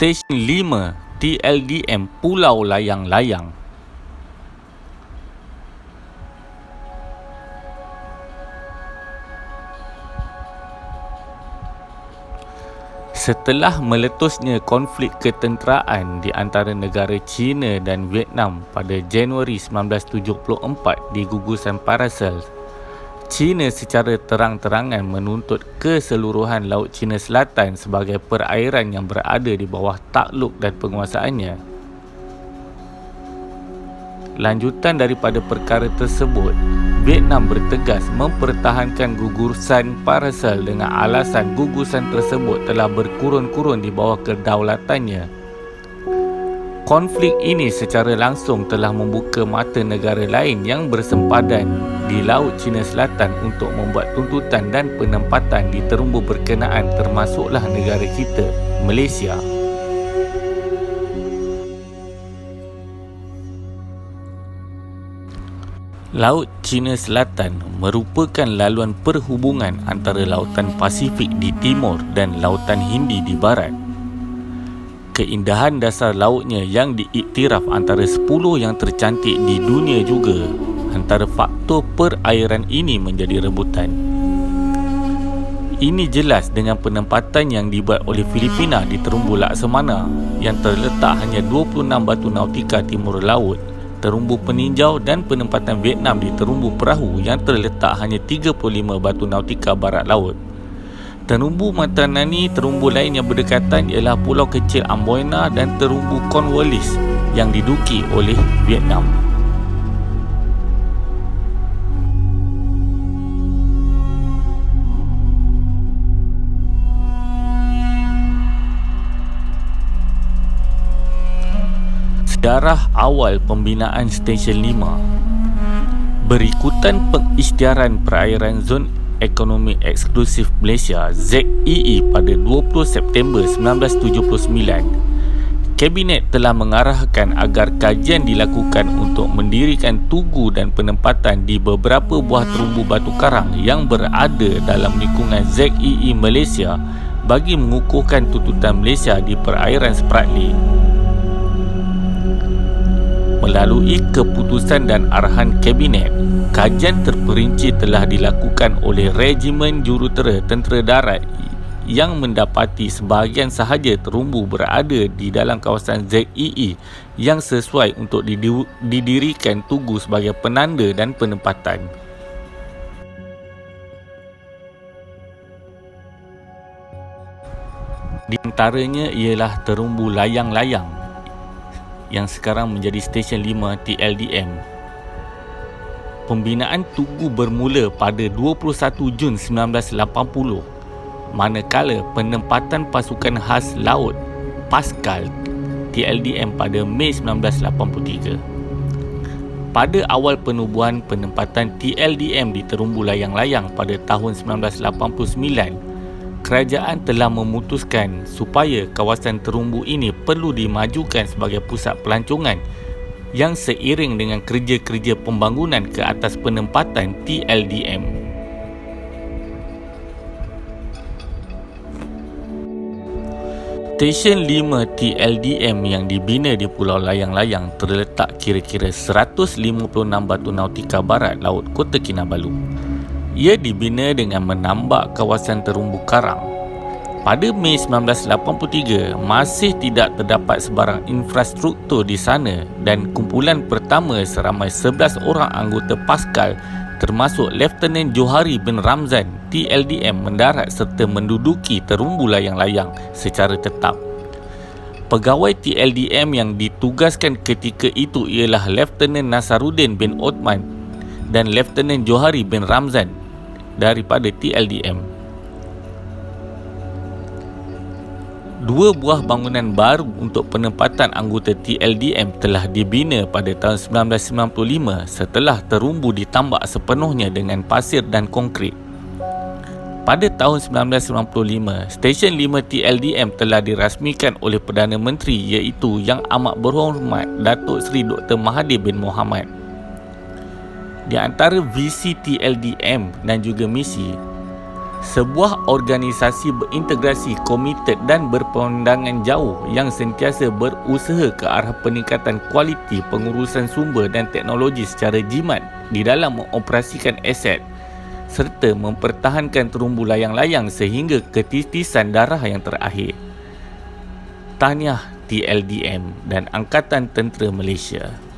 Stesen 5 TLDM Pulau Layang-Layang. Setelah meletusnya konflik ketenteraan di antara negara China dan Vietnam pada Januari 1974 di gugusan Paracel, China secara terang-terangan menuntut keseluruhan Laut China Selatan sebagai perairan yang berada di bawah takluk dan penguasaannya. Lanjutan daripada perkara tersebut, Vietnam bertegas mempertahankan gugusan Paracel dengan alasan gugusan tersebut telah berkurun-kurun di bawah kedaulatannya. Konflik ini secara langsung telah membuka mata negara lain yang bersempadan di Laut China Selatan untuk membuat tuntutan dan penempatan di terumbu berkenaan, termasuklah negara kita, Malaysia. Laut China Selatan merupakan laluan perhubungan antara Lautan Pasifik di timur dan Lautan Hindi di barat. Keindahan dasar lautnya yang diiktiraf antara 10 yang tercantik di dunia juga antara faktor perairan ini menjadi rebutan. Ini jelas dengan penempatan yang dibuat oleh Filipina di terumbu Laksamana yang terletak hanya 26 batu nautika timur laut, terumbu peninjau, dan penempatan Vietnam di terumbu perahu yang terletak hanya 35 batu nautika barat laut. Terumbu Matanani, terumbu lain yang berdekatan ialah Pulau Kecil Amboina dan terumbu Cornwallis yang diduki oleh Vietnam. Sejarah awal pembinaan Stesen 5. Berikutan pengisytiharan Perairan Zon Ekonomi Eksklusif Malaysia ZEE pada 20 September 1979, Kabinet telah mengarahkan agar kajian dilakukan untuk mendirikan tugu dan penempatan di beberapa buah terumbu batu karang yang berada dalam lingkungan ZEE Malaysia bagi mengukuhkan tuntutan Malaysia di perairan Spratly. Melalui keputusan dan arahan Kabinet, kajian terperinci telah dilakukan oleh Regimen Jurutera Tentera Darat yang mendapati sebahagian sahaja terumbu berada di dalam kawasan ZEE yang sesuai untuk didirikan tugu sebagai penanda dan penempatan. Di antaranya ialah terumbu Layang-Layang yang sekarang menjadi Stesen 5 TLDM. Pembinaan tugu bermula pada 21 Jun 1980, manakala penempatan pasukan khas laut Pascal TLDM pada Mei 1983. Pada awal penubuhan penempatan TLDM di terumbu Layang-Layang pada tahun 1989, kerajaan telah memutuskan supaya kawasan terumbu ini perlu dimajukan sebagai pusat pelancongan yang seiring dengan kerja-kerja pembangunan ke atas penempatan TLDM. Stesen 5 TLDM yang dibina di Pulau Layang-Layang terletak kira-kira 156 batu nautika barat laut Kota Kinabalu. Ia dibina dengan menambak kawasan terumbu karang. Pada Mei 1983, masih tidak terdapat sebarang infrastruktur di sana dan kumpulan pertama seramai 11 orang anggota Pascal termasuk Lieutenant Johari bin Ramzan TLDM mendarat serta menduduki terumbu Layang-Layang secara tetap. Pegawai TLDM yang ditugaskan ketika itu ialah Lieutenant Nasaruddin bin Othman dan Lieutenant Johari bin Ramzan daripada TLDM. Dua buah bangunan baru untuk penempatan anggota TLDM telah dibina pada tahun 1995 setelah terumbu ditambak sepenuhnya dengan pasir dan konkrit. Pada tahun 1995, Stesen 5 TLDM telah dirasmikan oleh Perdana Menteri iaitu Yang Amat Berhormat Datuk Seri Dr. Mahathir bin Mohamad. Di antara visi TLDM dan juga misi, sebuah organisasi berintegrasi, komited dan berpandangan jauh yang sentiasa berusaha ke arah peningkatan kualiti pengurusan sumber dan teknologi secara jimat di dalam mengoperasikan aset serta mempertahankan terumbu layang-layang sehingga ketitisan darah yang terakhir. Tahniah TLDM dan Angkatan Tentera Malaysia.